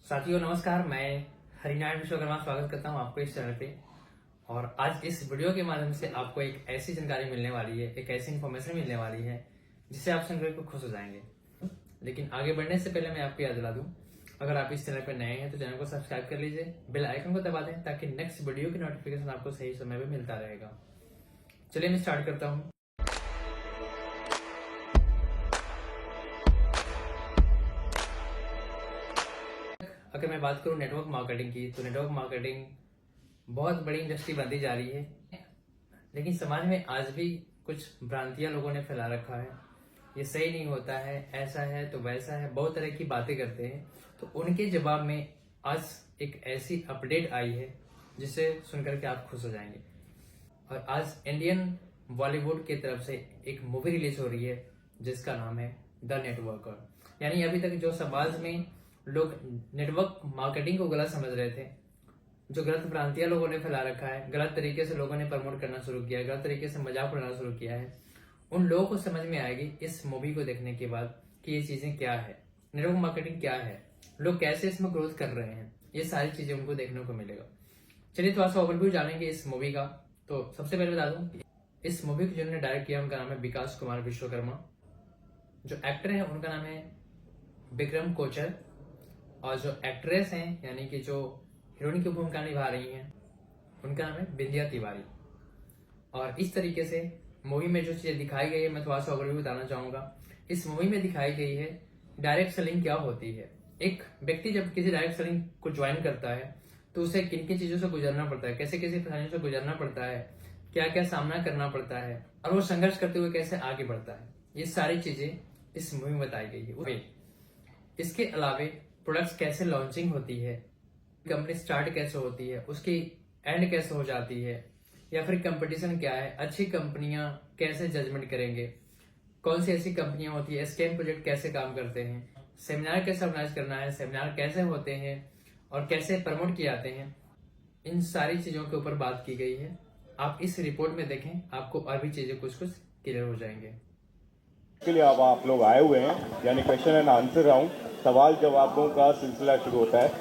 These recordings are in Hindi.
साथियों नमस्कार, मैं हरिनारायण विश्वकर्मा स्वागत करता हूं आपको इस चैनल पे। और आज इस वीडियो के माध्यम से आपको एक ऐसी जानकारी मिलने वाली है, एक ऐसी इन्फॉर्मेशन मिलने वाली है जिससे आप सुनकर को खुश हो जाएंगे। लेकिन आगे बढ़ने से पहले मैं आपको याद दिला दूं, अगर आप इस चैनल पर नए हैं तो चैनल को सब्सक्राइब कर लीजिए, बेल आइकन को दबा दें ताकि नेक्स्ट वीडियो की नोटिफिकेशन आपको सही समय पर मिलता रहेगा। चलिए मैं स्टार्ट करता हूँ। अगर मैं बात करूं नेटवर्क मार्केटिंग की, तो नेटवर्क मार्केटिंग बहुत बड़ी इंडस्ट्री बनती जा रही है, लेकिन समाज में आज भी कुछ भ्रांतियां लोगों ने फैला रखा है। ये सही नहीं होता है, ऐसा है तो वैसा है, बहुत तरह की बातें करते हैं। तो उनके जवाब में आज एक ऐसी अपडेट आई है जिसे सुनकर के आप खुश हो जाएंगे। और आज इंडियन बॉलीवुड की तरफ से एक मूवी रिलीज हो रही है जिसका नाम है द नेटवर्कर। यानी अभी तक जो समाज में लोग नेटवर्क मार्केटिंग को गलत समझ रहे थे, जो गलत भ्रांतियां लोगों ने फैला रखा है, गलत तरीके से लोगों ने प्रमोट करना शुरू किया है, गलत तरीके से मजाक उड़ाना शुरू किया है, उन लोगों को समझ में आएगी इस मूवी को देखने के बाद कि ये चीजें क्या है, नेटवर्क मार्केटिंग क्या है, लोग कैसे इसमें ग्रोथ कर रहे हैं। ये सारी चीजें उनको देखने को मिलेगा। चलिए थोड़ा सा ओवरव्यू जानेंगे इस मूवी का। तो सबसे पहले बता दूं, इस मूवी को जिन्होंने डायरेक्ट किया उनका नाम है विकास कुमार विश्वकर्मा। जो एक्टर है उनका नाम है विक्रम कोचर, और जो एक्ट्रेस हैं यानी कि जो हीरोइन की भूमिका निभा रही हैं उनका नाम है बिंदिया तिवारी। और इस तरीके से मूवी में जो चीजें दिखाई गई है मैं थोड़ा सा ओवरव्यू बताना चाहूंगा। इस मूवी में दिखाई गई है डायरेक्ट सेलिंग क्या होती है। एक व्यक्ति जब किसी डायरेक्ट सेलिंग को ज्वाइन करता है तो उसे किन किन चीजों से गुजरना पड़ता है, कैसे कैसे परेशानियों से गुजरना पड़ता है, क्या क्या सामना करना पड़ता है, और वो संघर्ष करते हुए कैसे आगे बढ़ता है। ये सारी चीजें इस मूवी में बताई गई है। इसके अलावा प्रोडक्ट्स कैसे लॉन्चिंग होती है, कंपनी स्टार्ट कैसे होती है, उसकी एंड कैसे हो जाती है, या फिर कंपटीशन क्या है, अच्छी कंपनियां कैसे जजमेंट करेंगे, कौन सी ऐसी कंपनियां होती है, स्कैम प्रोजेक्ट कैसे काम करते हैं, सेमिनार कैसे ऑर्गेनाइज करना है, सेमिनार कैसे होते हैं और कैसे प्रमोट किए जाते हैं, इन सारी चीजों के ऊपर बात की गई है। आप इस रिपोर्ट में देखें, आपको और भी चीजें कुछ कुछ क्लियर हो जाएंगे। के लिए अब आप लोग आए हुए हैं, यानी क्वेश्चन एंड आंसर राउंड, सवाल जवाबों का सिलसिला शुरू होता है।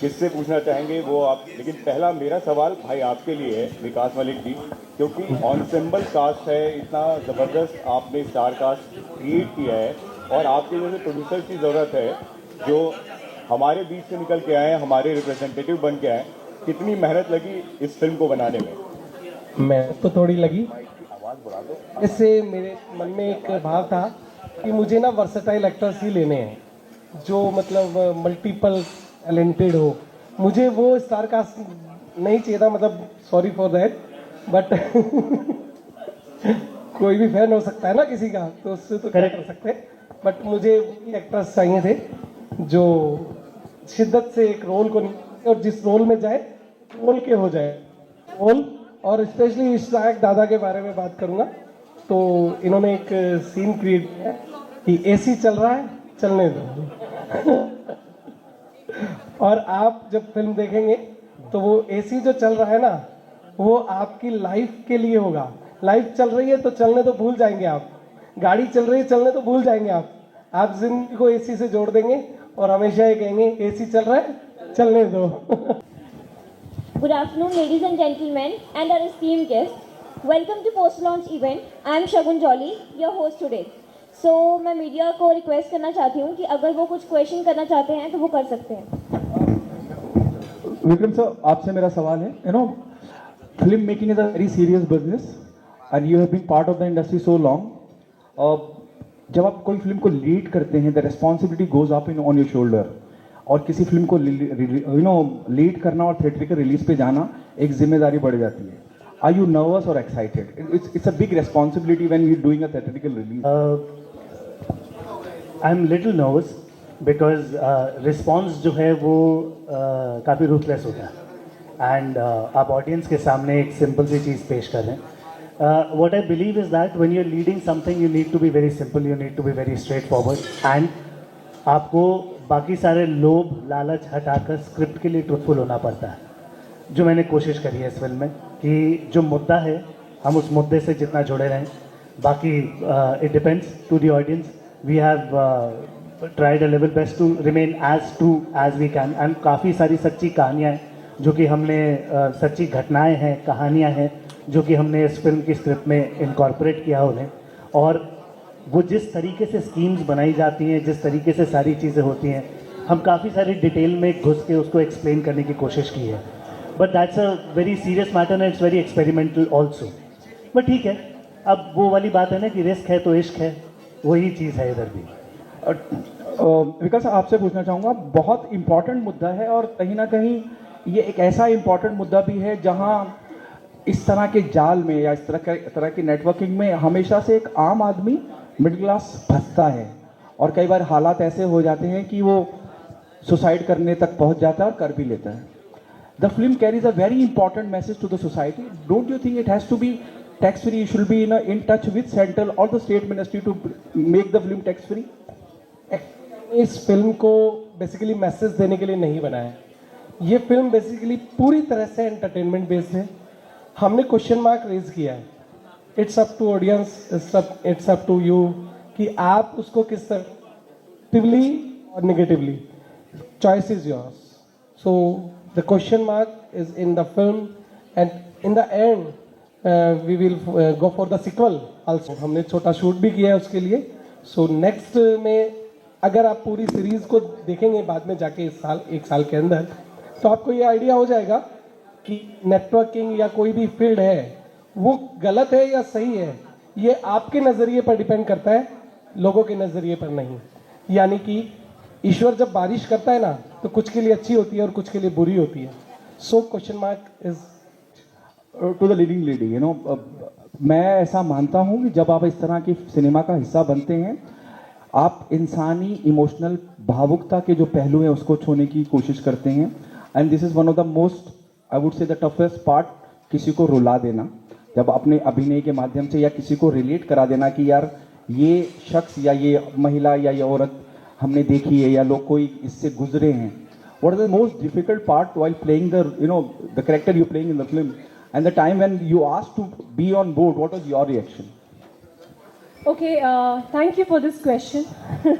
किससे पूछना चाहेंगे वो आप, लेकिन पहला मेरा सवाल भाई आपके लिए है विकास मलिक जी, क्योंकि ऑनसेम्बल कास्ट है, इतना ज़बरदस्त आपने स्टार कास्ट क्रिएट किया है और आपके जैसे प्रोड्यूसर की ज़रूरत है जो हमारे बीच से निकल के आए, हमारे रिप्रेजेंटेटिव बन के आए। कितनी मेहनत लगी इस फिल्म को बनाने में? मेहनत तो थोड़ी लगी। इससे मेरे मन में एक भाव था कि मुझे ना वर्सेटाइल एक्टर्स ही लेने हैं जो मतलब मल्टीपल टैलेंटेड हो। मुझे वो स्टार कास्ट नहीं चाहिए था, मतलब सॉरी फॉर दैट, बट कोई भी फैन हो सकता है ना किसी का, तो उससे तो क्या कर सकते हैं। बट मुझे एक्टर्स चाहिए थे जो शिद्दत से एक रोल को और जिस रोल में जाए रोल के हो जाए रोल। और स्पेशली इश्ताक दादा के बारे में बात करूंगा तो इन्होंने एक सीन क्रिएट किया कि एसी चल रहा है, चलने दो। और आप जब फिल्म देखेंगे तो वो एसी जो चल रहा है ना, वो आपकी लाइफ के लिए होगा। लाइफ चल रही है तो चलने तो भूल जाएंगे आप, गाड़ी चल रही है चलने तो भूल जाएंगे आप जिंदगी को एसी से जोड़ देंगे और हमेशा ये कहेंगे एसी चल रहा है, चलने दो। Good afternoon, ladies and gentlemen, and our esteemed guests. Welcome to post-launch event. I am Shagun Jolly, your host today. So, मैं मीडिया को रिक्वेस्ट करना चाहती हूँ कि अगर वो कुछ क्वेश्चन करना चाहते हैं तो वो कर सकते हैं। विक्रम सर, आपसे मेरा सवाल है, film making is a very serious business and you have been part of the industry so long. जब आप कोई फिल्म को लीड करते हैं, the responsibility goes up on your shoulder. और किसी फिल्म को लीड करना और थिएट्रिकल रिलीज पे जाना एक जिम्मेदारी बढ़ जाती है। आर यू नर्वस और excited? It's a big responsibility when you doing a theatrical release. I am little nervous because response जो है वो काफ़ी रूथलेस होता है एंड आप ऑडियंस के सामने एक सिंपल सी चीज़ पेश कर रहे हैं। What I believe is that when you are leading something you need to be very simple, you need to be very straightforward and आपको बाकी सारे लोभ लालच हटाकर स्क्रिप्ट के लिए ट्रूथफुल होना पड़ता है, जो मैंने कोशिश करी है इस फिल्म में कि जो मुद्दा है हम उस मुद्दे से जितना जुड़े रहें। बाकी it depends to the audience. We have tried a level best to remain as true as we can, and काफ़ी सारी सच्ची कहानियाँ हैं जो कि हमने सच्ची घटनाएं हैं, कहानियाँ हैं जो कि हमने इस फिल्म की स्क्रिप्ट में इनकॉर्पोरेट किया उन्हें, और वो जिस तरीके से स्कीम्स बनाई जाती हैं, जिस तरीके से सारी चीज़ें होती हैं, हम काफ़ी सारी डिटेल में घुस के उसको एक्सप्लेन करने की कोशिश की है. But that's a very serious matter and it's very experimental also. But ठीक है, अब वो वाली बात है ना कि रिस्क है तो इश्क है, वही चीज़ है इधर भी. विकास आपसे पूछना चाहूँगा, बहुत इम्पोर्टेंट मुद्दा है और कहीं ना कहीं ये एक ऐसा इम्पोर्टेंट मुद्दा भी है जहाँ इस तरह के जाल में या इस तरह की नेटवर्किंग में हमेशा से एक आम आदमी मिडिल क्लास फंसता है और कई बार हालात ऐसे हो जाते हैं कि वो सुसाइड करने तक पहुंच जाता है और कर भी लेता है. The film carries a very important message to the society. Don't you think it has to be tax free? Should be in touch with central और the state ministry to make the film tax free? इस फिल्म को बेसिकली मैसेज देने के लिए नहीं बनाया है. ये फिल्म बेसिकली पूरी तरह से एंटरटेनमेंट बेस्ड है. हमने क्वेश्चन मार्क रेज किया है. It's up to audience, it's up to you कि आप उसको किस तरह पॉजिटिवली और negatively, choice is yours. So the question mark is in the film and in the end we will go for the sequel also. हमने छोटा शूट भी किया है उसके लिए. सो नेक्स्ट में अगर आप पूरी सीरीज को देखेंगे बाद में जाके इस साल, एक साल के अंदर, तो आपको ये आइडिया हो जाएगा कि नेटवर्किंग या कोई भी फील्ड है वो गलत है या सही है. ये आपके नज़रिए पर डिपेंड करता है, लोगों के नज़रिए पर नहीं. यानी कि ईश्वर जब बारिश करता है ना तो कुछ के लिए अच्छी होती है और कुछ के लिए बुरी होती है. So question mark is to the leading lady. मैं ऐसा मानता हूँ कि जब आप इस तरह की सिनेमा का हिस्सा बनते हैं, आप इंसानी इमोशनल भावुकता के जो पहलू हैं उसको छूने की कोशिश करते हैं. And this is one of the most, I would say the toughest part, किसी को रुला देना, जब अपने अभिनय के माध्यम से या किसी को रिलेट करा देना कि यार ये शख्स या ये महिला या ये औरत हमने देखी है या लोग कोई इससे गुजरे हैं. What is the most difficult part while playing the character you playing in the film and the time when you asked to be on board, what was your reaction? Okay, thank you for this question.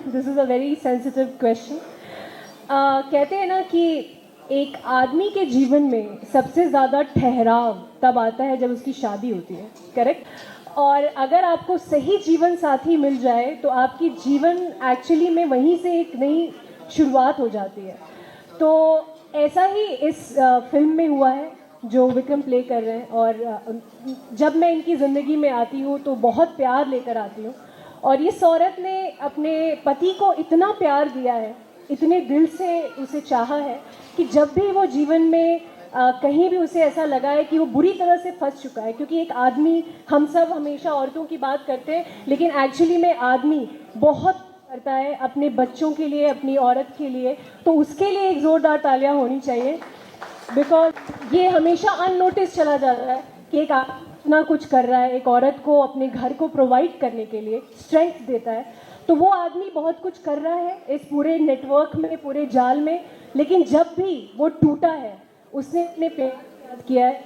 This is a very sensitive question. कहते हैं ना कि एक आदमी के जीवन में सबसे ज़्यादा ठहराव तब आता है जब उसकी शादी होती है, करेक्ट? और अगर आपको सही जीवन साथी मिल जाए तो आपकी जीवन एक्चुअली में वहीं से एक नई शुरुआत हो जाती है. तो ऐसा ही इस फिल्म में हुआ है जो विक्रम प्ले कर रहे हैं. और जब मैं इनकी ज़िंदगी में आती हूँ तो बहुत प्यार लेकर आती हूँ. और इस औरत ने अपने पति को इतना प्यार दिया है, इतने दिल से उसे चाहा है कि जब भी वो जीवन में कहीं भी उसे ऐसा लगा है कि वो बुरी तरह से फंस चुका है, क्योंकि एक आदमी, हम सब हमेशा औरतों की बात करते हैं लेकिन एक्चुअली में आदमी बहुत करता है अपने बच्चों के लिए, अपनी औरत के लिए. तो उसके लिए एक ज़ोरदार तालियां होनी चाहिए, बिकॉज ये हमेशा अननोटिस चला जा रहा है कि एक इतना कुछ कर रहा है, एक औरत को अपने घर को प्रोवाइड करने के लिए स्ट्रेंथ देता है. तो वो आदमी बहुत कुछ कर रहा है इस पूरे नेटवर्क में, पूरे जाल में. लेकिन जब भी वो टूटा है, उसने अपने पेरेंट्स को याद किया है,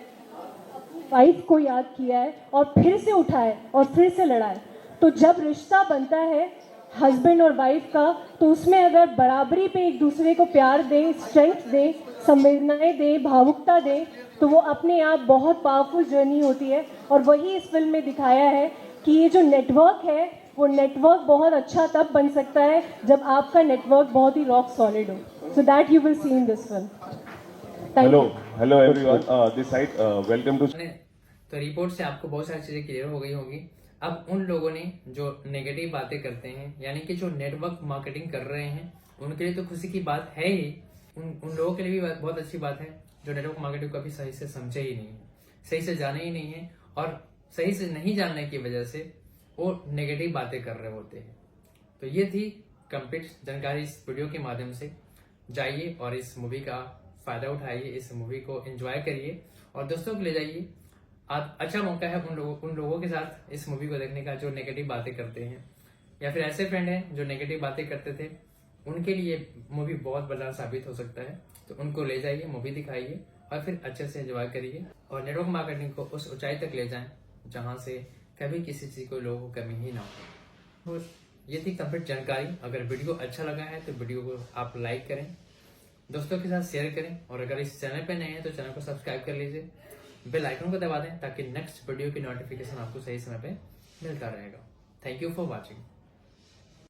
वाइफ को याद किया है और फिर से उठा है और फिर से लड़ा है. तो जब रिश्ता बनता है हस्बैंड और वाइफ का, तो उसमें अगर बराबरी पे एक दूसरे को प्यार दें, स्ट्रेंथ दें, संवेदनाएं दें, भावुकता दें, तो वो अपने आप बहुत पावरफुल जर्नी होती है. और वही इस फिल्म में दिखाया है कि ये जो नेटवर्क है, वो नेटवर्क बहुत अच्छा तब बन सकता है जब आपका नेटवर्क बहुत ही रॉक सॉलिड हो. So that you will see in this film. Hello everyone, this side welcome to. तो रिपोर्ट से आपको बहुत सारी चीजें क्लियर हो गई होंगी. अब उन लोगों ने जो नेगेटिव बातें करते हैं, यानी कि जो नेटवर्क मार्केटिंग कर रहे हैं, उनके लिए तो खुशी की बात है ही. उन लोगों के लिए भी बहुत अच्छी बात है जो नेटवर्क मार्केटिंग को अभी सही से समझे ही नहीं है, सही से जाने ही नहीं है, और सही से नहीं जानने की वजह से वो नेगेटिव बातें कर रहे होते हैं. तो ये थी कंप्लीट जानकारी इस वीडियो के माध्यम से. जाइए और इस मूवी का फायदा उठाइए, इस मूवी को एंजॉय करिए और दोस्तों को ले जाइए. अच्छा मौका है उन लोगों के साथ इस मूवी को देखने का जो नेगेटिव बातें करते हैं, या फिर ऐसे फ्रेंड हैं जो नेगेटिव बातें करते थे, उनके लिए मूवी बहुत बड़ा साबित हो सकता है. तो उनको ले जाइए, मूवी दिखाइए और फिर अच्छे से एंजॉय करिए और नेटवर्क मार्केटिंग को उस ऊंचाई तक ले जाएं जहां से कभी किसी चीज को लोगों को कमी ही ना हो. ये थी कंप्लीट जानकारी। अगर वीडियो अच्छा लगा है तो वीडियो को आप लाइक करें, दोस्तों के साथ शेयर करें, और अगर इस चैनल पे नए हैं तो चैनल को सब्सक्राइब कर लीजिए, बेल आइकन को दबा दें ताकि नेक्स्ट वीडियो की नोटिफिकेशन आपको सही समय पे मिलता रहेगा। Thank you for watching.